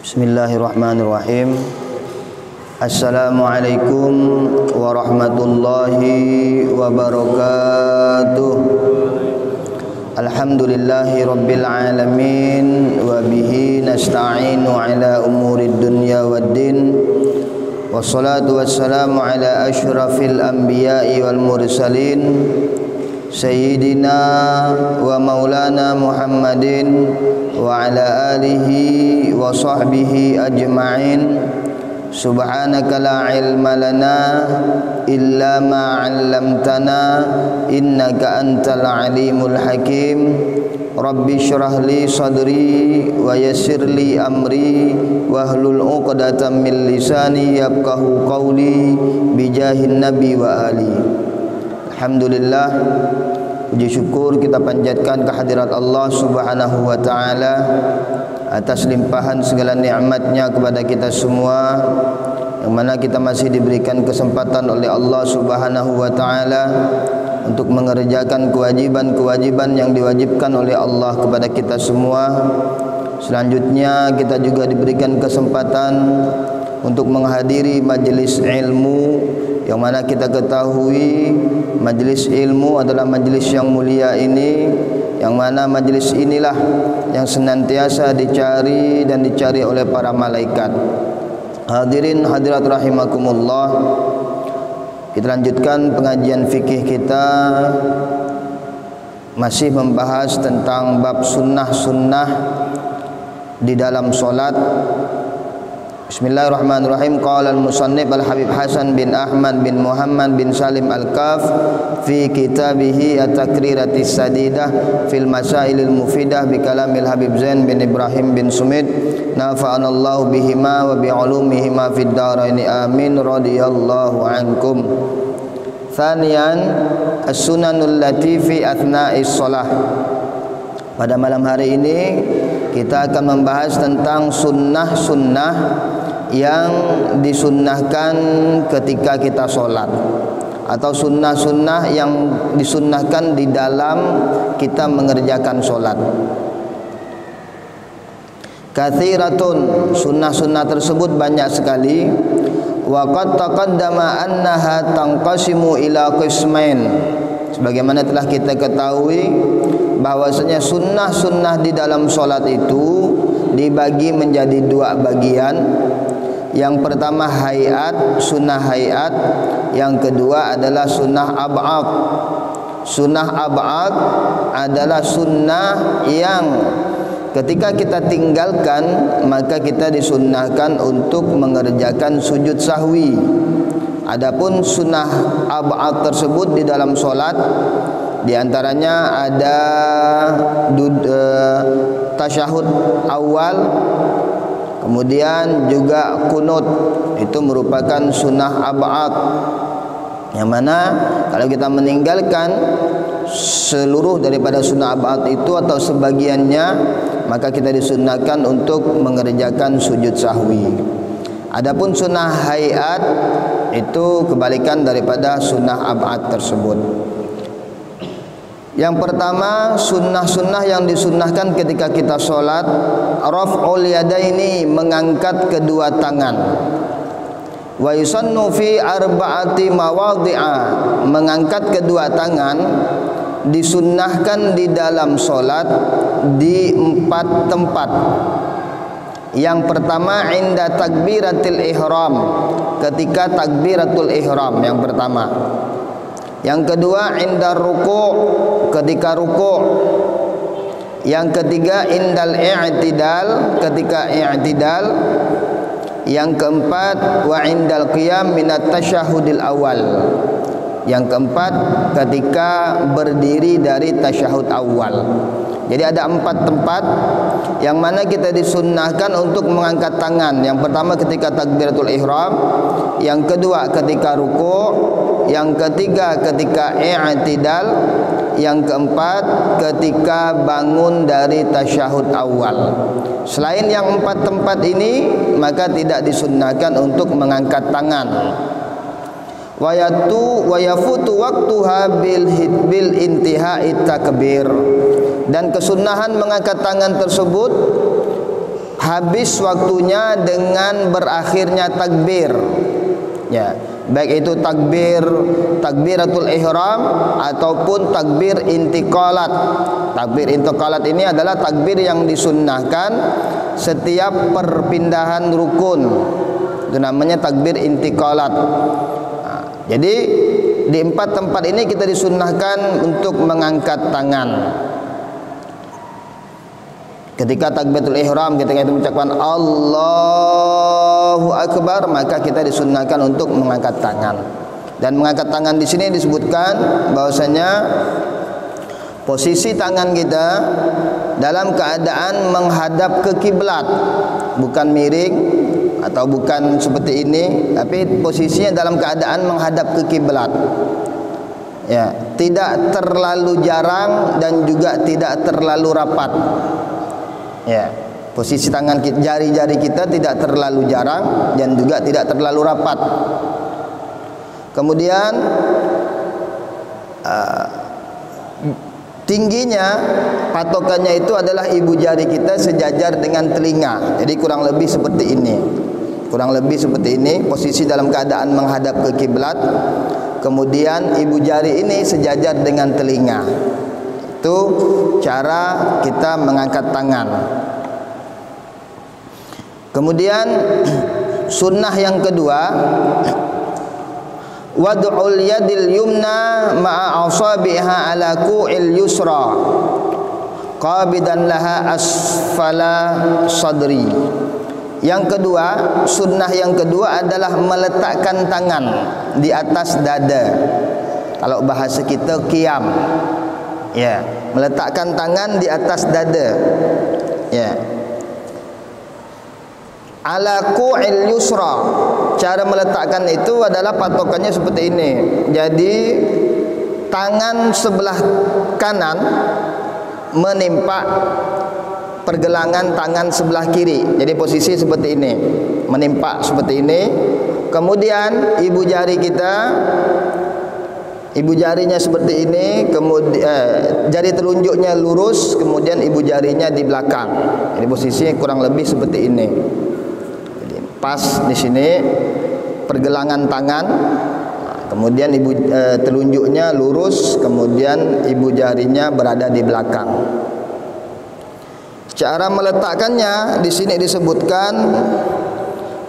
Bismillahirrahmanirrahim. Assalamualaikum warahmatullahi wabarakatuh. Alhamdulillahi rabbil alamin wa bihi nasta'inu ala umurid dunya waddin. Wassalatu wassalamu ala asyrafil anbiya'i wal mursalin Sayyidina wa maulana Muhammadin wa ala alihi wa sahbihi ajma'in. Subhanaka la ilma lana illa ma 'allamtana innaka antal alimul hakim. Rabbi syrah li sadri wa yassir li amri wahlul 'uqdatam min lisani yafqahu qawli bijahin nabi wa ali. Alhamdulillah, puji syukur kita panjatkan kehadirat Allah Subhanahu wa taala atas limpahan segala nikmatnya kepada kita semua, yang mana kita masih diberikan kesempatan oleh Allah Subhanahu wa taala untuk mengerjakan kewajiban-kewajiban yang diwajibkan oleh Allah kepada kita semua. Selanjutnya kita juga diberikan kesempatan untuk menghadiri majelis ilmu, yang mana kita ketahui majelis ilmu adalah majelis yang mulia ini, yang mana majelis inilah yang senantiasa dicari dan dicari oleh para malaikat. Hadirin hadirat rahimakumullah, kita lanjutkan pengajian fikih kita, masih membahas tentang bab sunnah-sunnah di dalam solat. Bismillahirrahmanirrahim. Qala al-musannif al-Habib Hasan bin Ahmad bin Muhammad bin Salim al-Kaf fi kitabihi at-Takriratis Sadidah fil Masailil Mufidah bi kalamil Habib Zain bin Ibrahim bin Sumit, nafa'anallahu bihima wa bi ulumihima fid dharaini amin, radhiyallahu ankum. Thaniyan as-sunanul lati fi athna'is shalah. Pada malam hari ini kita akan membahas tentang sunnah-sunnah yang disunnahkan ketika kita sholat, atau sunnah-sunnah yang disunnahkan di dalam kita mengerjakan sholat. Katsiratun, sunnah-sunnah tersebut banyak sekali. Wa qad taqaddama annaha tanqasimu ila qismain. Sebagaimana telah kita ketahui bahwasanya sunnah-sunnah di dalam sholat itu dibagi menjadi dua bagian. Yang pertama hayat, sunnah hayat. Yang kedua adalah sunnah ab'ad. Sunnah ab'ad adalah sunnah yang ketika kita tinggalkan maka kita disunnahkan untuk mengerjakan sujud sahwi. Adapun sunnah ab'ad tersebut di dalam solat, di antaranya ada tasyahud awal, kemudian juga kunut. Itu merupakan sunnah ab'ad, yang mana kalau kita meninggalkan seluruh daripada sunnah ab'ad itu atau sebagiannya, maka kita disunnahkan untuk mengerjakan sujud sahwi. Adapun sunnah hayat itu kebalikan daripada sunnah ab'ad tersebut. Yang pertama, sunnah-sunnah yang disunnahkan ketika kita sholat, raf'ul yadaini, mengangkat kedua tangan. Wa yusannu fi arba'ati mawadhi'a, mengangkat kedua tangan disunnahkan di dalam sholat di 4 tempat. Yang pertama inda takbiratil ihram, ketika takbiratul ihram yang pertama. Yang kedua inda ruku', ketika ruku'. Yang ketiga indal i'tidal, ketika i'tidal. Yang keempat wa indal qiyam minat tasyahudil awal. Yang keempat ketika berdiri dari tasyahud awal. Jadi ada 4 tempat yang mana kita disunnahkan untuk mengangkat tangan. Yang pertama ketika takbiratul ihram, yang kedua ketika ruku', yang ketiga ketika i'tidal, yang keempat ketika bangun dari tasyahud awal. Selain yang 4 tempat ini, maka tidak disunnahkan untuk mengangkat tangan. Wa yafutu waqtuha bil intihai takbir. Dan kesunahan mengangkat tangan tersebut habis waktunya dengan berakhirnya takbir. Ya, baik itu takbiratul ihram ataupun takbir intiqalat. Takbir intiqalat ini adalah takbir yang disunnahkan setiap perpindahan rukun. Itu namanya takbir intiqalat. Jadi di 4 tempat ini kita disunnahkan untuk mengangkat tangan. Ketika takbiratul ihram, ketika kita mengucapkan Allahu Akbar, maka kita disunnahkan untuk mengangkat tangan. Dan mengangkat tangan di sini disebutkan bahwasanya posisi tangan kita dalam keadaan menghadap ke kiblat, bukan miring atau bukan seperti ini, tapi posisinya dalam keadaan menghadap ke kiblat. Ya, tidak terlalu jarang dan juga tidak terlalu rapat. Ya, posisi tangan kita, jari-jari kita tidak terlalu jarang dan juga tidak terlalu rapat. Kemudian tingginya patokannya itu adalah ibu jari kita sejajar dengan telinga. Jadi kurang lebih seperti ini. Kurang lebih seperti ini, posisi dalam keadaan menghadap ke kiblat. Kemudian ibu jari ini sejajar dengan telinga. Itu cara kita mengangkat tangan. Kemudian sunnah yang kedua, wad'ul yadil yumna ma'a asabiha ala ku'il yusra qabidan laha asfala sadri. Yang kedua, sunnah yang kedua adalah meletakkan tangan di atas dada. Kalau bahasa kita qiyam. Ya, meletakkan tangan di atas dada. Ya. Ala ku'il yusra. Cara meletakkan itu adalah patokannya seperti ini. Jadi tangan sebelah kanan menimpa pergelangan tangan sebelah kiri. Jadi posisi seperti ini, menimpa seperti ini. Kemudian ibu jari kita, ibu jarinya seperti ini, kemudian jari telunjuknya lurus, kemudian ibu jarinya di belakang. Jadi posisinya kurang lebih seperti ini. Jadi pas di sini pergelangan tangan, kemudian ibu telunjuknya lurus, kemudian ibu jarinya berada di belakang. Cara meletakkannya di sini disebutkan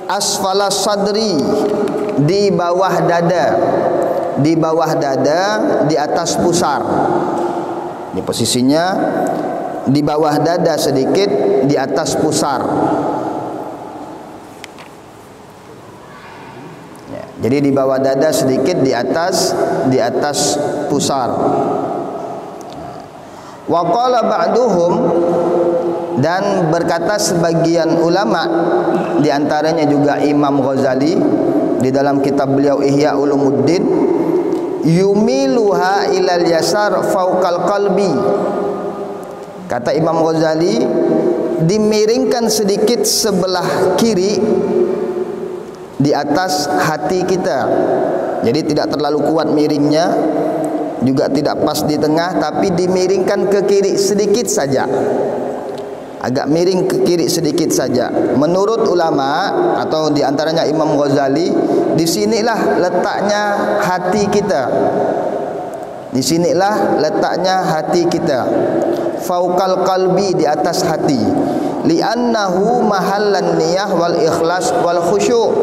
asfala sadri, di bawah dada. Di bawah dada, di atas pusar. Ini posisinya di bawah dada sedikit, di atas pusar. Ya, jadi di bawah dada sedikit, di atas pusar. Wa qala ba'duhum, dan berkata sebagian ulama, di antaranya juga Imam Ghazali di dalam kitab beliau Ihya Ulumuddin, yumiluha ilal yasar fauqal qalbi. Kata Imam Ghazali, dimiringkan sedikit sebelah kiri di atas hati kita. Jadi tidak terlalu kuat miringnya, juga tidak pas di tengah, tapi dimiringkan ke kiri sedikit saja. Agak miring ke kiri sedikit saja. Menurut ulama atau di antaranya Imam Ghazali, disinilah letaknya hati kita. Disinilah letaknya hati kita. Fauqal qalbi, di atas hati. Li'annahu mahallan niyah wal ikhlas wal khusyuk.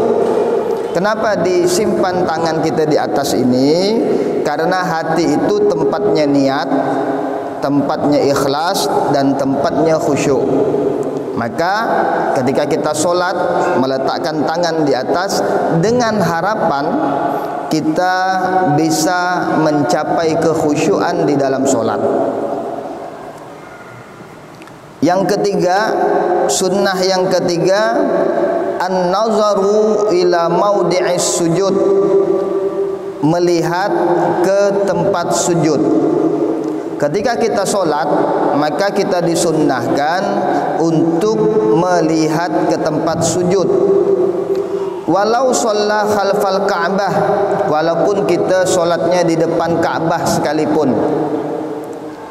Kenapa disimpan tangan kita di atas ini? Karena hati itu tempatnya niat, tempatnya ikhlas, dan tempatnya khusyuk. Maka ketika kita solat, meletakkan tangan di atas dengan harapan kita bisa mencapai kekhusyuan di dalam solat. Yang ketiga, sunnah yang ketiga, an-nazaru ila maudi'is sujud, melihat ke tempat sujud. Ketika kita solat, maka kita disunnahkan untuk melihat ke tempat sujud. Walau sholla khalfal Ka'bah, walaupun kita solatnya di depan Ka'bah sekalipun.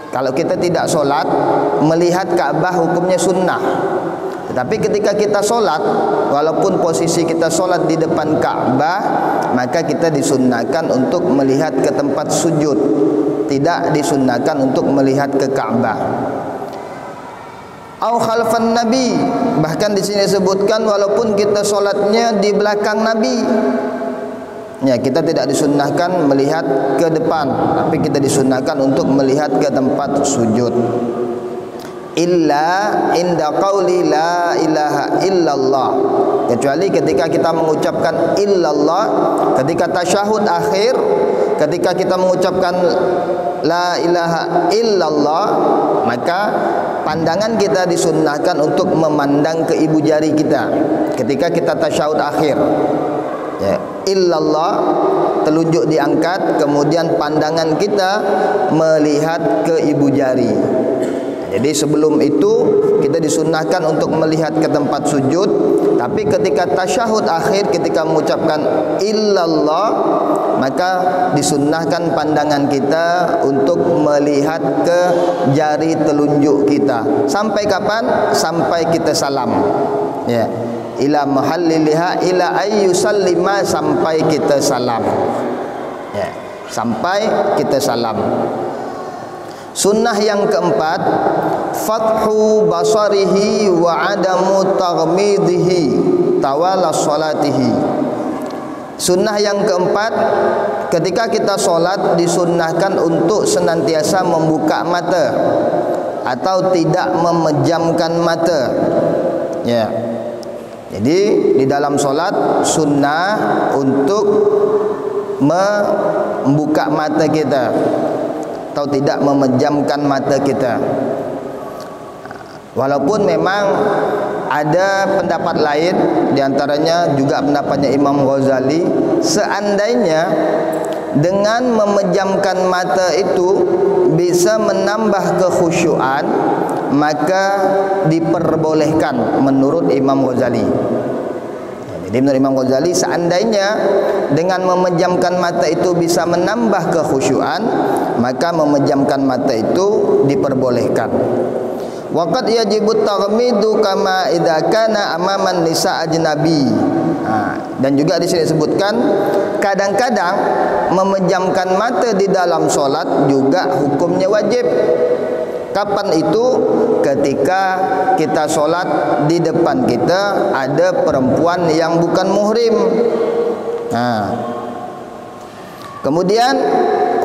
Kalau kita tidak solat, melihat Ka'bah hukumnya sunnah. Tetapi ketika kita solat, walaupun posisi kita solat di depan Ka'bah, maka kita disunnahkan untuk melihat ke tempat sujud, tidak disunnahkan untuk melihat ke Ka'bah. Au khalfan Nabi, bahkan di sini disebutkan walaupun kita solatnya di belakang Nabi, ya, kita tidak disunnahkan melihat ke depan, tapi kita disunnahkan untuk melihat ke tempat sujud. Illa inda qauli la ilaha illallah, kecuali ketika kita mengucapkan illallah, ketika tasyahud akhir, ketika kita mengucapkan la ilaha illallah, maka pandangan kita disunnahkan untuk memandang ke ibu jari kita ketika kita tasyahud akhir, ya. Illallah, telunjuk diangkat, kemudian pandangan kita melihat ke ibu jari. Jadi sebelum itu kita disunnahkan untuk melihat ke tempat sujud, tapi ketika tasyahud akhir, ketika mengucapkan illallah, maka disunnahkan pandangan kita untuk melihat ke jari telunjuk kita. Sampai kapan? Sampai kita salam, ya. Ila mahalliliha ila ayyusallima, sampai kita salam, ya. Sampai kita salam. Sunnah yang keempat, fathu basarihi wa adamu taghmidihi tawala salatihi. Sunnah yang keempat, ketika kita solat disunnahkan untuk senantiasa membuka mata atau tidak memejamkan mata, ya. Jadi di dalam solat sunnah untuk membuka mata kita atau tidak memejamkan mata kita. Walaupun memang ada pendapat lain, diantaranya juga pendapatnya Imam Ghazali, seandainya dengan memejamkan mata itu bisa menambah kekhusyuan, maka diperbolehkan menurut Imam Ghazali. Jadi menurut Imam Ghazali, seandainya dengan memejamkan mata itu bisa menambah kekhusyuan, maka memejamkan mata itu diperbolehkan. Waqad yajibu taghmidu kama idza kana amaman nisa ajnabi. Dan juga di sini disebutkan kadang-kadang memejamkan mata di dalam solat juga hukumnya wajib. Kapan itu? Ketika kita solat di depan kita ada perempuan yang bukan muhrim. Kemudian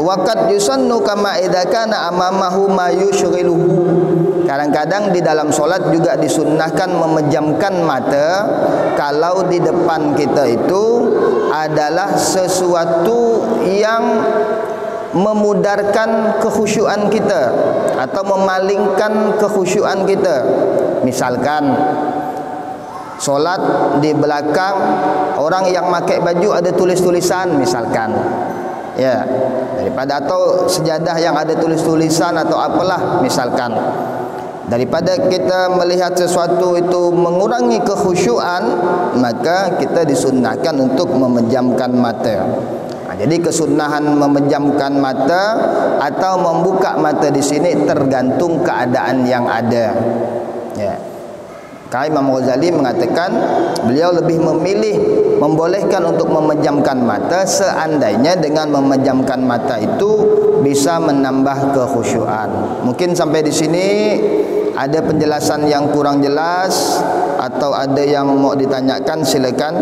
waqad yusannu kama idza kana amamahu ma yushghiluhu. Kadang-kadang di dalam solat juga disunnahkan memejamkan mata kalau di depan kita itu adalah sesuatu yang memudarkan kekhusyuan kita atau memalingkan kekhusyuan kita. Misalkan solat di belakang orang yang pakai baju ada tulis-tulisan misalkan, ya, daripada, atau sejadah yang ada tulis-tulisan atau apalah misalkan, daripada kita melihat sesuatu itu mengurangi kekhusyuan, maka kita disunnahkan untuk memejamkan mata. Jadi kesunahan memejamkan mata atau membuka mata di sini tergantung keadaan yang ada, ya. Karena Imam Ghazali mengatakan beliau lebih memilih membolehkan untuk memejamkan mata seandainya dengan memejamkan mata itu bisa menambah kekhusyuan. Mungkin sampai di sini ada penjelasan yang kurang jelas atau ada yang mau ditanyakan, silakan.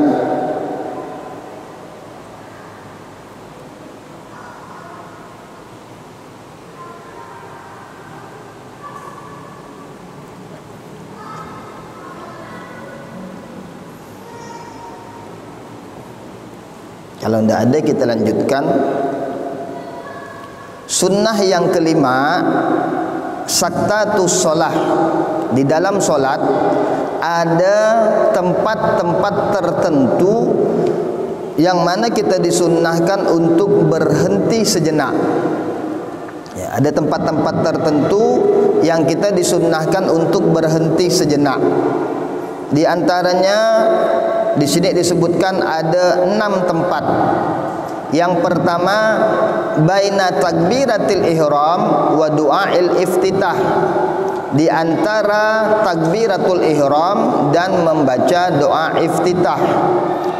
Kalau tidak ada, kita lanjutkan. Sunnah yang kelima, saktatus sholah. Di dalam solat ada tempat-tempat tertentu yang mana kita disunnahkan untuk berhenti sejenak, ya, ada tempat-tempat tertentu yang kita disunnahkan untuk berhenti sejenak. Di antaranya di sini disebutkan ada 6 tempat. Yang pertama, baina takbiratil ihram wa du'ail iftitah. di antara takbiratul ihram dan membaca doa iftitah.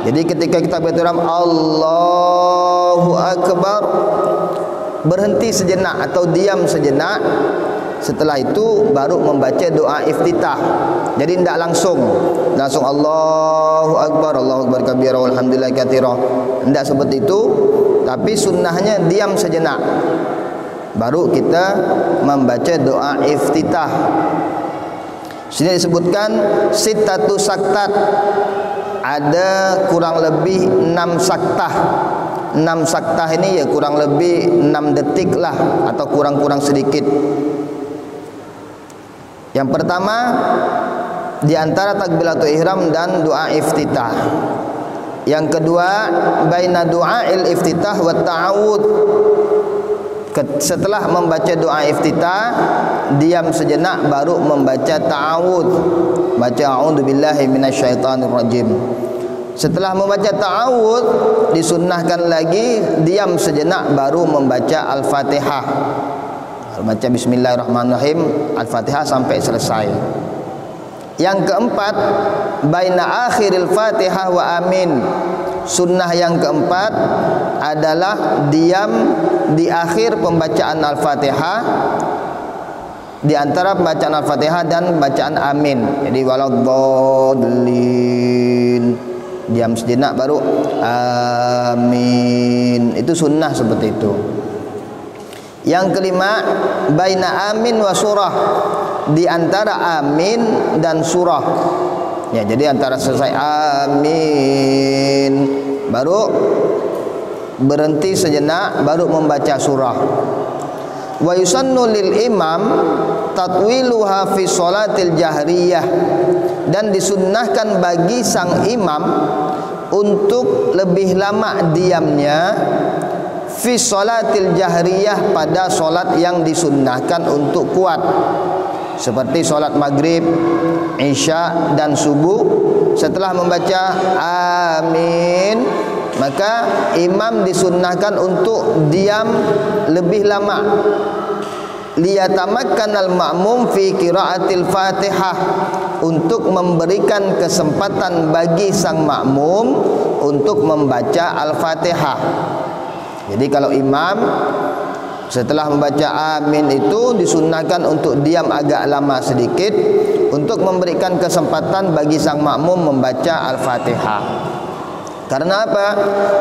Jadi ketika kita berihram Allahu Akbar, berhenti sejenak atau diam sejenak, setelah itu baru membaca doa iftitah. Jadi tidak langsung Allahu Akbar kabira walhamdulillah katsira, tidak seperti itu, tapi sunnahnya diam sejenak baru kita membaca doa iftitah. Sini disebutkan sittatu saktat, ada kurang lebih 6 saktah. 6 saktah ini ya kurang lebih 6 detik lah, atau kurang-kurang sedikit. Yang pertama di antara takbiratul ihram dan doa iftitah. Yang kedua baina du'ail iftitah wa ta'awud. Setelah membaca doa iftitah, diam sejenak baru membaca ta'awud, baca a'udzubillahi minasyaitonir rajim. Setelah membaca ta'awud, disunnahkan lagi diam sejenak baru membaca Al-Fatihah. Baca bismillahirrahmanirrahim, Al-Fatihah sampai selesai. Yang keempat, baina akhiril Fatihah wa amin. Sunnah yang keempat adalah diam di akhir pembacaan Al-Fatihah, di antara pembacaan Al-Fatihah dan bacaan amin. Jadi waladdallin, diam sejenak baru amin. Itu sunnah seperti itu. Yang kelima, baina amin wa surah, di antara amin dan surah. Ya, jadi antara selesai amin baru berhenti sejenak baru membaca surah. Wa yusannu lil imam tatwiluha fi sholatil jahriyah, dan disunnahkan bagi sang imam untuk lebih lama diamnya fi sholatil jahriyah, pada solat yang disunnahkan untuk kuat, seperti solat maghrib, isya dan subuh. Setelah membaca amin, maka imam disunnahkan untuk diam lebih lama. Liyatamakkanal ma'mum fi qiraatil Fatihah, untuk memberikan kesempatan bagi sang makmum untuk membaca Al-Fatihah. Jadi kalau imam setelah membaca amin itu disunnahkan untuk diam agak lama sedikit untuk memberikan kesempatan bagi sang makmum membaca Al-Fatihah. Karena apa?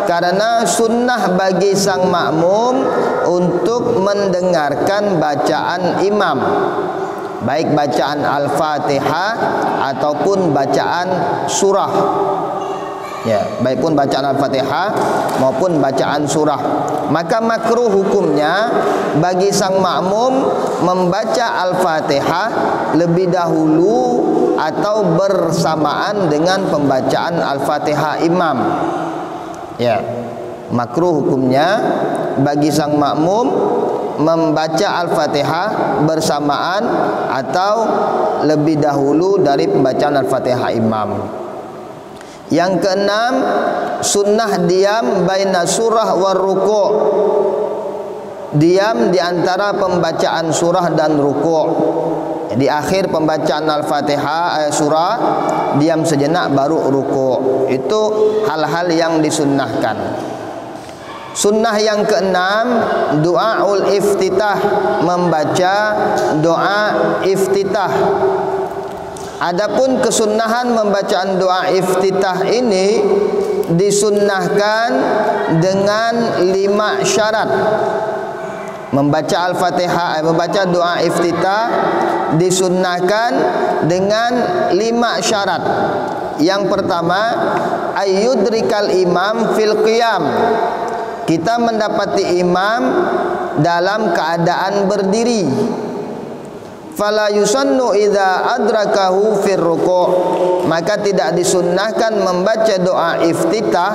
Karena sunnah bagi sang makmum untuk mendengarkan bacaan imam, baik bacaan Al-Fatihah ataupun bacaan surah. Ya, baik pun bacaan Al-Fatihah maupun bacaan surah. Maka makruh hukumnya bagi sang makmum membaca Al-Fatihah lebih dahulu atau bersamaan dengan pembacaan Al-Fatihah imam. Ya, makruh hukumnya bagi sang makmum membaca Al-Fatihah bersamaan atau lebih dahulu dari pembacaan Al-Fatihah imam. Yang keenam, sunnah diam baina surah war ruku', diam di antara pembacaan surah dan ruku'. Di akhir pembacaan Al-Fatihah surah, diam sejenak baru ruku'. Itu hal-hal yang disunnahkan. Sunnah yang keenam, doaul iftitah, membaca doa iftitah. Adapun kesunnahan membacaan doa iftitah ini disunnahkan dengan 5 syarat. Membaca Al-Fatihah, membaca doa iftitah disunnahkan dengan 5 syarat. Yang pertama, ayyudrikal imam fil qiyam, kita mendapati imam dalam keadaan berdiri. Fala yusannu idza adrakahu fir ruku', maka tidak disunnahkan membaca doa iftitah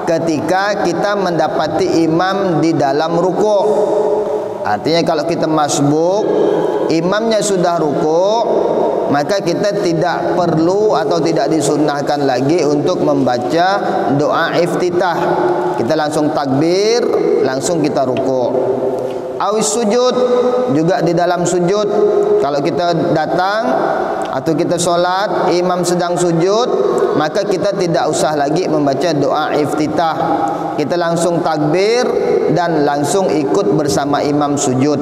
ketika kita mendapati imam di dalam ruku'. Artinya kalau kita masbuk, imamnya sudah ruku', maka kita tidak perlu atau tidak disunnahkan lagi untuk membaca doa iftitah. Kita langsung takbir, langsung kita ruku'. Awis sujud, juga di dalam sujud. Kalau kita datang atau kita solat, imam sedang sujud, maka kita tidak usah lagi membaca doa iftitah. Kita langsung takbir dan langsung ikut bersama imam sujud.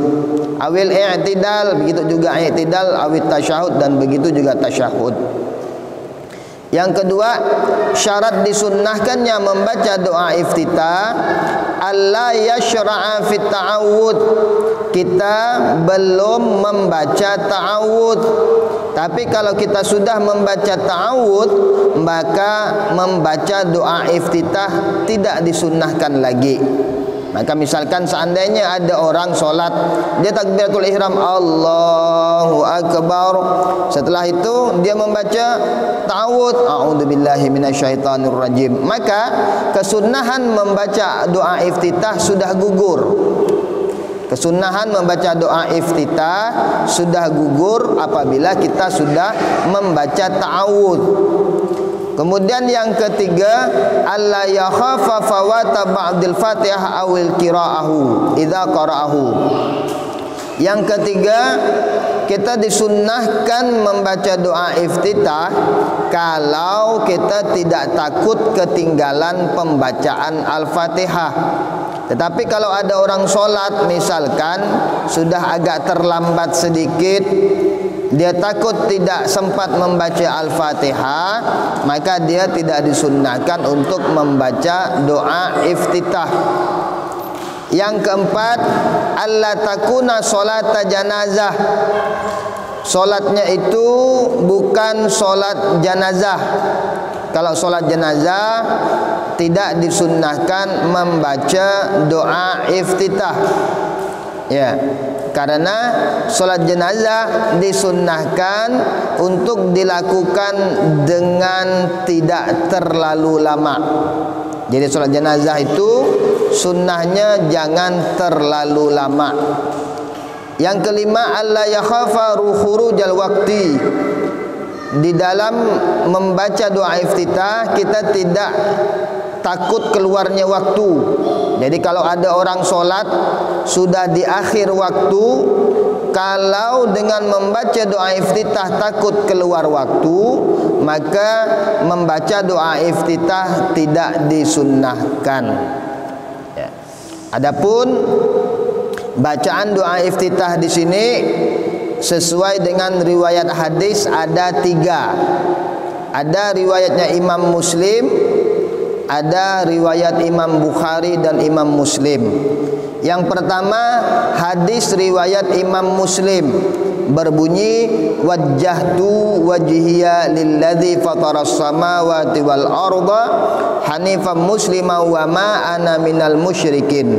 Awil i'tidal, begitu juga i'tidal, awit tasyahud, dan begitu juga tasyahud. Yang kedua, syarat disunnahkannya membaca doa iftitah, alla yashra'a fit ta'awud. Kita belum membaca ta'awud. Tapi kalau kita sudah membaca ta'awud, maka membaca doa iftitah tidak disunnahkan lagi. Maka misalkan seandainya ada orang solat, dia takbiratul ihram, Allahu Akbar. Setelah itu dia membaca ta'awud, a'udzubillahi minasyaitonir rajim. Maka kesunahan membaca doa iftitah sudah gugur. Kesunahan membaca doa iftitah sudah gugur apabila kita sudah membaca ta'awud. Kemudian yang ketiga, alla yakhafa fawata ba'dil Fatihah awil qira'ahu idza qara'ahu. Yang ketiga, kita disunnahkan membaca doa iftitah kalau kita tidak takut ketinggalan pembacaan Al-Fatihah. Tetapi kalau ada orang sholat misalkan sudah agak terlambat sedikit, dia takut tidak sempat membaca Al-Fatihah, maka dia tidak disunnahkan untuk membaca doa iftitah. Yang keempat, alla takuna sholata janazah. Solatnya itu bukan solat janazah. Kalau solat jenazah tidak disunnahkan membaca doa iftitah. Ya, karena solat jenazah disunnahkan untuk dilakukan dengan tidak terlalu lama. Jadi solat jenazah itu sunnahnya jangan terlalu lama. Yang kelima, alla yakhafa khurujal waqti. Di dalam membaca doa iftitah kita tidak takut keluarnya waktu. Jadi kalau ada orang sholat sudah di akhir waktu, kalau dengan membaca doa iftitah takut keluar waktu, maka membaca doa iftitah tidak disunnahkan. Ya. Adapun bacaan doa iftitah di sini sesuai dengan riwayat hadis ada 3. Ada riwayatnya Imam Muslim, ada riwayat Imam Bukhari dan Imam Muslim. Yang pertama, hadis riwayat Imam Muslim berbunyi, wajjahtu wajhiya lilladzi fataras samawati wal arda hanifan muslima wa ma ana minal musyrikin.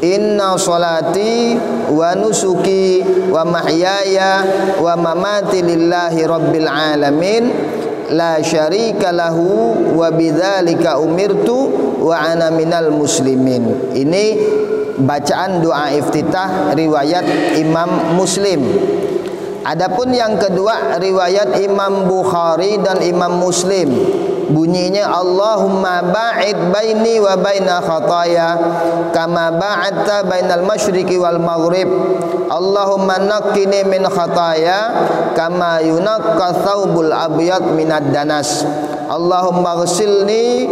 Inna salati wa nusuki wa mahyaya wa mamati lillahi rabbil alamin la syarika lahu wa bidzalika umirtu wa ana minal muslimin. Ini bacaan doa iftitah riwayat Imam Muslim. Adapun yang kedua riwayat Imam Bukhari dan Imam Muslim, bunyinya Allahumma ba'id baini wa baina khataya kama ba'adta bainal masyriqi wal maghrib. Allahumma naqqini min khataya kama yunaqqa thawbul abyad minad danas. Allahumma ghsilni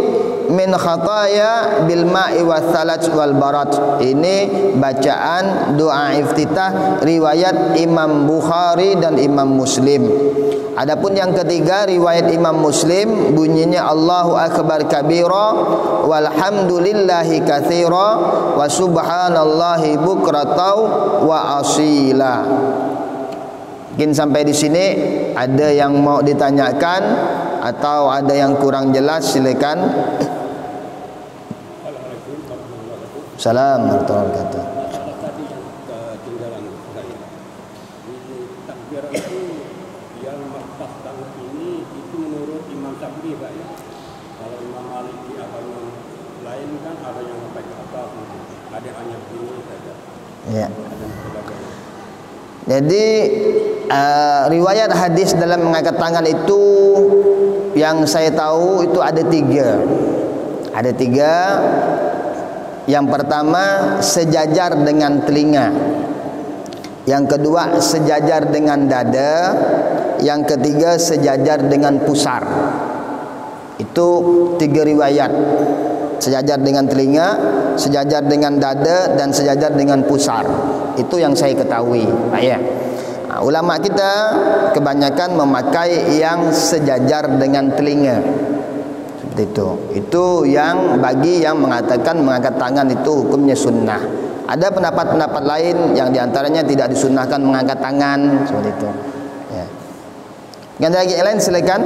min khataya bil ma'i was salaj wal barat. Ini bacaan doa iftitah riwayat Imam Bukhari dan Imam Muslim. Adapun yang ketiga riwayat Imam Muslim bunyinya Allahu akbar kabira walhamdulillahi katsira wa subhanallahi bukratan wa asila. Mungkin sampai di sini ada yang mau ditanyakan atau ada yang kurang jelas, silakan. Salam warahmatullahi wabarakatuh. Tadi yang ketinggalan saya. Takbir itu yang pas tahun ini itu menurut Imam Syafi'i, Pak ya. Kalau Imam Maliki atau yang lain kan ada yang sampai ke atas, ada yang hanya begini saja. Ya. Jadi riwayat hadis dalam mengangkat tangan itu yang saya tahu itu ada 3. Ada 3. Yang pertama sejajar dengan telinga, yang kedua sejajar dengan dada, yang ketiga sejajar dengan pusar. Itu 3 riwayat. Sejajar dengan telinga, sejajar dengan dada, dan sejajar dengan pusar. Itu yang saya ketahui. Ya. Ulama kita kebanyakan memakai yang sejajar dengan telinga. Seperti itu. Itu yang bagi yang mengatakan mengangkat tangan itu hukumnya sunnah. Ada pendapat-pendapat lain yang diantaranya tidak disunnahkan mengangkat tangan, seperti itu. Ya. Ada lagi yang lain, silakan.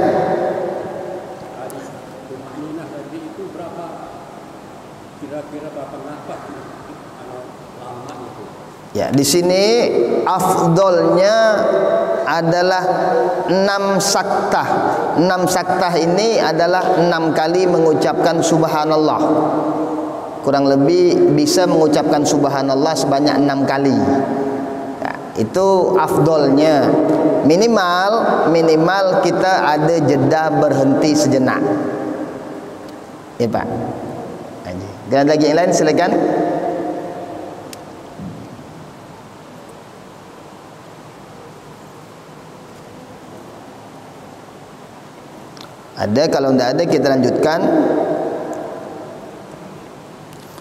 Kira-kira berapa nafas lama itu? Ya, di sini afdolnya adalah 6 saktah. 6 saktah ini adalah 6 kali mengucapkan subhanallah. Kurang lebih bisa mengucapkan subhanallah sebanyak 6 kali. Ya, itu afdolnya. Minimal kita ada jeda berhenti sejenak. Ya Pak. Dan lagi yang lain, silakan. Ada, kalau tidak ada kita lanjutkan.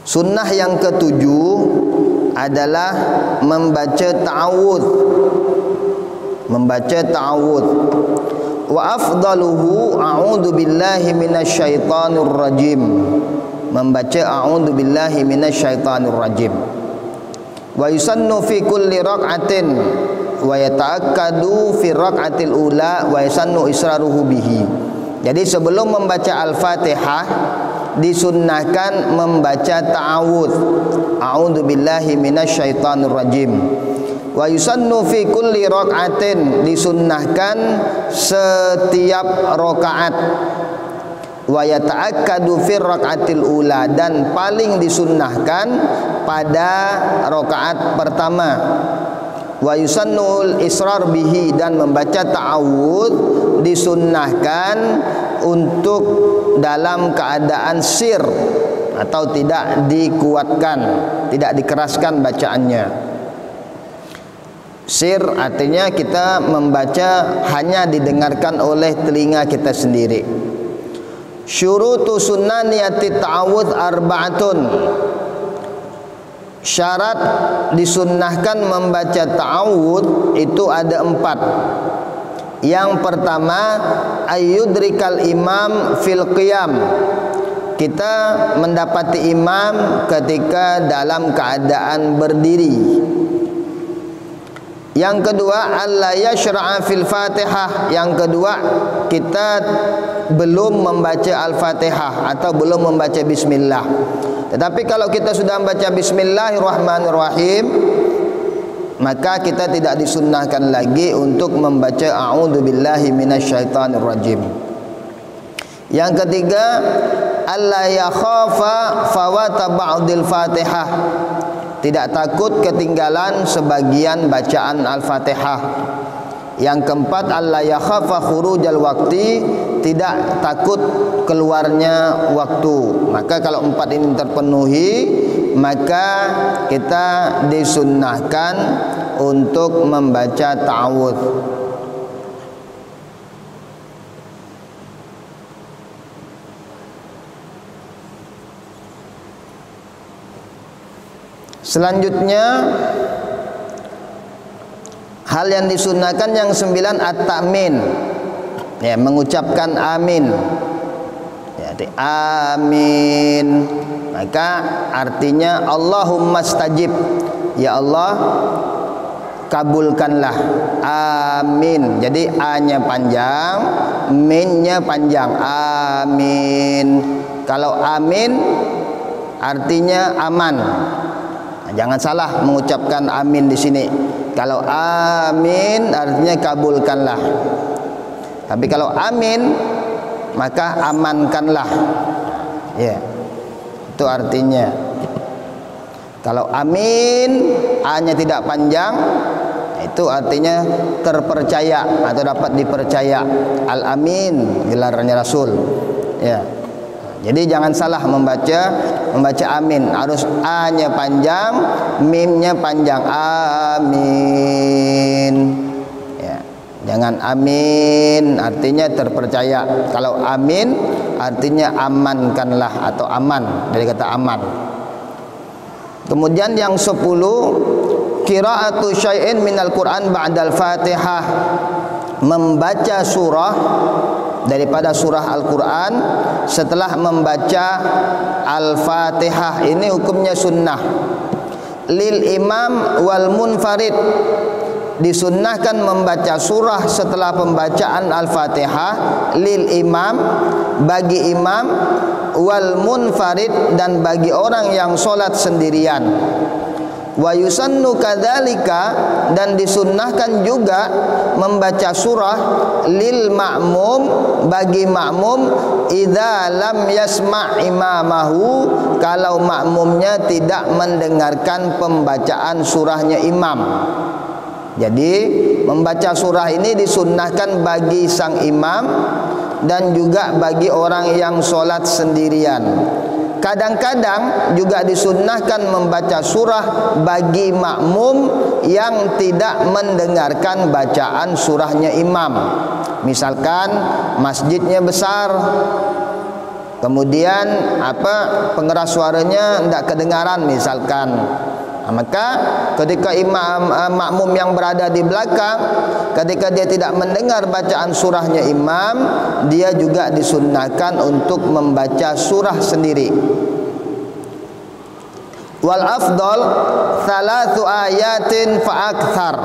Sunnah yang ketujuh adalah membaca ta'awudz. Membaca ta'awudz. Wa afdaluhu a'udzu billahi minasyaitonir rajim. Membaca a'udzu billahi minasyaitonir rajim. Wa yusannu fi kulli raq'atin wa yata'akkadu fi raq'atil ula wa yusannu israruhu bihi. Jadi sebelum membaca Al-Fatihah disunnahkan membaca ta'awudz. A'udzu billahi minasyaitonir rajim. Wa yusannu fi kulli raq'atin, disunnahkan setiap rakaat. Wa yata'akkadu fi raq'atil ula, dan paling disunnahkan pada rakaat pertama. Wa yusannul israr bihi, dan membaca ta'awudz disunnahkan untuk dalam keadaan sir atau tidak dikuatkan, tidak dikeraskan bacaannya. Sir artinya kita membaca hanya didengarkan oleh telinga kita sendiri. Syurutu sunnaniyati ta'awudz arba'atun. Syarat disunnahkan membaca ta'awudz itu ada 4. Yang pertama, ayyudrikal imam fil qiyam. Kita mendapati imam ketika dalam keadaan berdiri. Yang kedua, alla yashra'a fil Fatihah. Yang kedua, kita belum membaca Al-Fatihah atau belum membaca bismillah. Tetapi kalau kita sudah membaca bismillahirrahmanirrahim, maka kita tidak disunnahkan lagi untuk membaca a'udzu billahi minasyaitonir rajim. Yang ketiga, alla yakhafa fawata ba'dil Fatihah. Tidak takut ketinggalan sebagian bacaan Al-Fatihah. Yang keempat, alla yakhafa khurujal waqti, tidak takut keluarnya waktu. Maka kalau 4 ini terpenuhi, maka kita disunnahkan untuk membaca ta'awudz. Selanjutnya, hal yang disunnahkan yang 9 at-ta'min. Ya, mengucapkan amin. Ya, amin. Maka artinya Allahumma stajib. Ya Allah, kabulkanlah. Amin. Jadi A-nya panjang, min-nya panjang. Amin. Kalau amin artinya aman. Jangan salah mengucapkan amin di sini. Kalau amin artinya kabulkanlah. Tapi kalau amin maka amankanlah. Ya. Itu artinya. Kalau amin A-nya tidak panjang, itu artinya terpercaya atau dapat dipercaya. Al-amin gelarnya Rasul. Ya. Jadi jangan salah membaca amin. Harus a-nya panjang, mim-nya panjang. Amin. Ya. Jangan amin artinya terpercaya. Kalau amin artinya amankanlah atau aman, dari kata aman. Kemudian yang 10, qiraatu syai'in minal Qur'an ba'dal Fatihah. Membaca surah daripada surah Al-Quran setelah membaca Al-Fatihah. Ini hukumnya sunnah. Lil imam wal munfarid, disunnahkan membaca surah setelah pembacaan Al-Fatihah. Lil imam, bagi imam, wal munfarid, dan bagi orang yang solat sendirian. Wa yusannu kadzalika, dan disunnahkan juga membaca surah lil ma'mum, bagi makmum, idza lam yasma' imamahu, kalau makmumnya tidak mendengarkan pembacaan surahnya imam. Jadi membaca surah ini disunnahkan bagi sang imam dan juga bagi orang yang solat sendirian. Kadang-kadang juga disunnahkan membaca surah bagi makmum yang tidak mendengarkan bacaan surahnya imam. Misalkan masjidnya besar, kemudian pengeras suaranya tidak kedengaran misalkan. Maka ketika makmum yang berada di belakang, ketika dia tidak mendengar bacaan surahnya imam, dia juga disunnahkan untuk membaca surah sendiri. Wal afdal 3 ayatin fa akthar,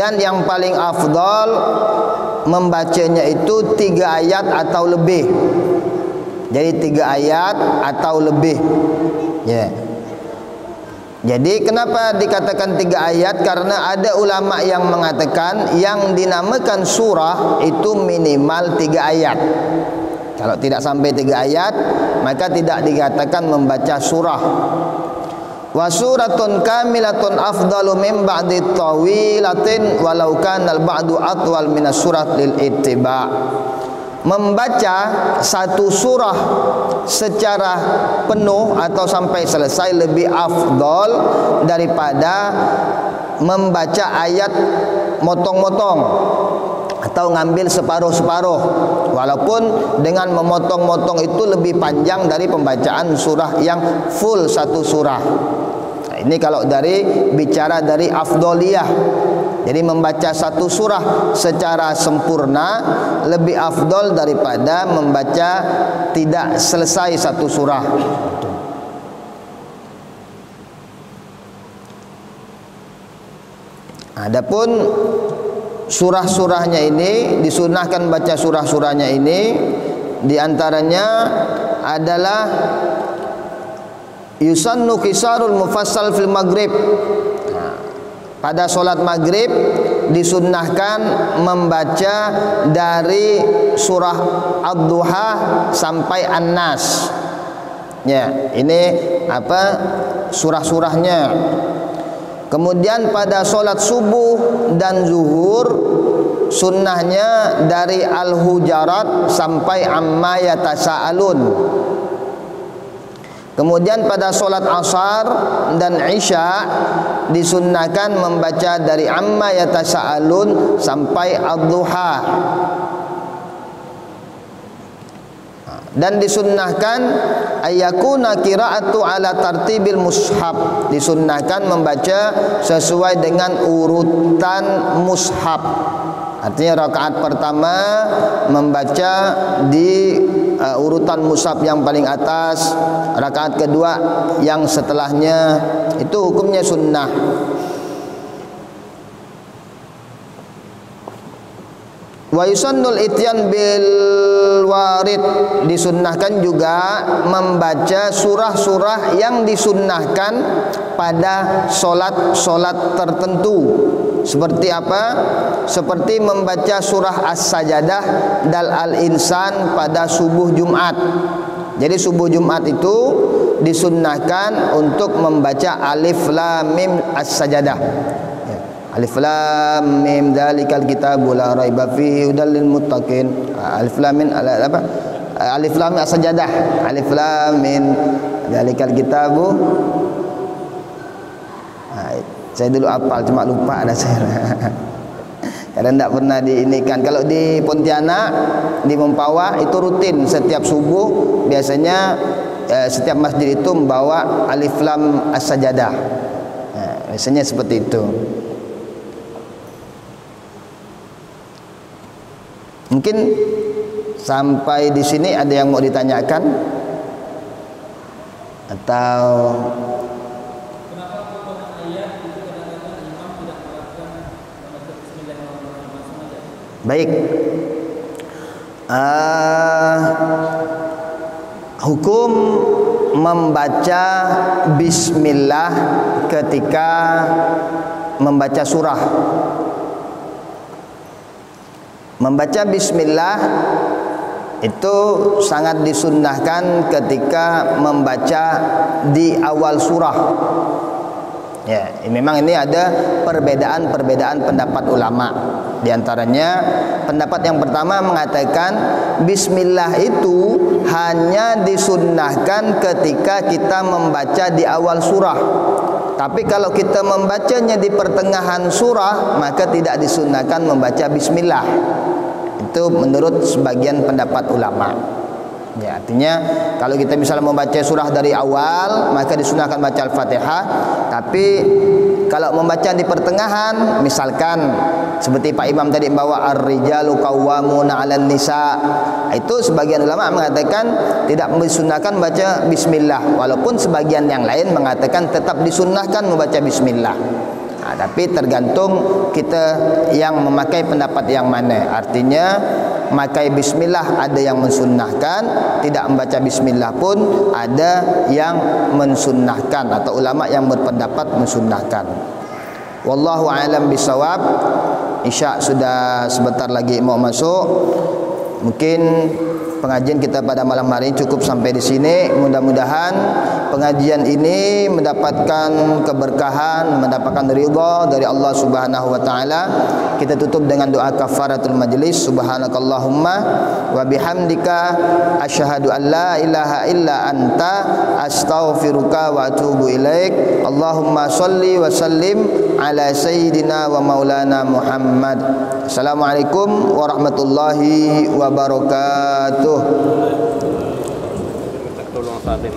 dan yang paling afdal membacanya itu 3 ayat atau lebih. Jadi 3 ayat atau lebih. Ya. Jadi kenapa dikatakan 3 ayat? Karena ada ulama yang mengatakan yang dinamakan surah itu minimal 3 ayat. Kalau tidak sampai 3 ayat, maka tidak dikatakan membaca surah. Wa suratun kamilatun afdalu min ba'di tawilatin walau kana al-ba'du atwal minas surat lil ittiba'. Membaca satu surah secara penuh atau sampai selesai lebih afdal daripada membaca ayat motong-motong atau ngambil separuh-separuh, walaupun dengan memotong-motong itu lebih panjang dari pembacaan surah yang full satu surah. Nah, ini kalau bicara dari afdoliyah. Jadi membaca satu surah secara sempurna lebih afdol daripada membaca tidak selesai satu surah. Adapun surah-surahnya ini disunahkan baca surah-surahnya ini, diantaranya adalah yusannu qisarul mufassal fil maghrib. Pada solat maghrib disunnahkan membaca dari surah Ad-Duha sampai An-Nas. Ya, ini surah-surahnya. Kemudian pada solat subuh dan zuhur sunnahnya dari Al-Hujarat sampai Amma Yatasa'alun. Kemudian pada solat asar dan isya disunnahkan membaca dari Amma Yatasa'alun sampai Ad-Duha. Dan disunnahkan ayakuna qiraatu ala tartibil mushaf, disunnahkan membaca sesuai dengan urutan mushaf. Artinya rakaat pertama membaca di urutan mushaf yang paling atas, rakaat kedua yang setelahnya, itu hukumnya sunnah. Wa yusannul ityan bil warid, disunnahkan juga membaca surah-surah yang disunnahkan pada solat tertentu. Seperti apa? Seperti membaca surah As-Sajadah dan Al-Insan pada subuh Jumat. Jadi subuh Jumat itu disunnahkan untuk membaca Alif Lam Mim As-Sajadah. Alif Lam Mim dzalikal kitabu la raiba fihi hudal lil muttaqin. Alif Lam Mim Alif lam mim as-sajadah. Alif lam mim dzalikal kitabu. Saya dulu hafal cuma lupa dah saya. Karena tidak pernah diinikan. Kalau di Pontianak, di Mempawah itu rutin setiap subuh biasanya setiap masjid itu membawa alif lam as-sajadah. Biasanya seperti itu. Mungkin sampai di sini ada yang mau ditanyakan atau baik. Hukum membaca bismillah ketika membaca surah. Membaca bismillah itu sangat disunnahkan ketika membaca di awal surah. Ya, memang ini ada perbedaan pendapat ulama. Di antaranya pendapat yang pertama mengatakan bismillah itu hanya disunnahkan ketika kita membaca di awal surah. Tapi kalau kita membacanya di pertengahan surah, maka tidak disunnahkan membaca bismillah. Itu menurut sebagian pendapat ulama. Ya, artinya kalau kita misalnya membaca surah dari awal, maka disunahkan baca Al-Fatihah. Tapi kalau membaca di pertengahan, misalkan seperti Pak Imam tadi membawa ar-rijalu qawwamuna 'alan nisa, itu sebagian ulama mengatakan tidak disunahkan baca bismillah, walaupun sebagian yang lain mengatakan tetap disunahkan membaca bismillah. Tapi tergantung kita yang memakai pendapat yang mana. Artinya memakai bismillah ada yang mensunnahkan, tidak membaca bismillah pun ada yang mensunnahkan, atau ulama yang berpendapat mensunnahkan. Wallahu a'lam bisawab. Isya sudah sebentar lagi mau masuk. Mungkin pengajian kita pada malam hari ini cukup sampai di sini. Mudah-mudahan pengajian ini mendapatkan keberkahan, mendapatkan ridha dari Allah Subhanahu wa taala. Kita tutup dengan doa kafaratul majlis. Subhanakallahumma wa bihamdika asyhadu an la ilaha illa anta astaghfiruka wa atubu ilaik. Allahumma shalli wa sallim ala sayyidina wa maulana Muhammad. Assalamualaikum warahmatullahi wabarakatuh. Tolong saatkan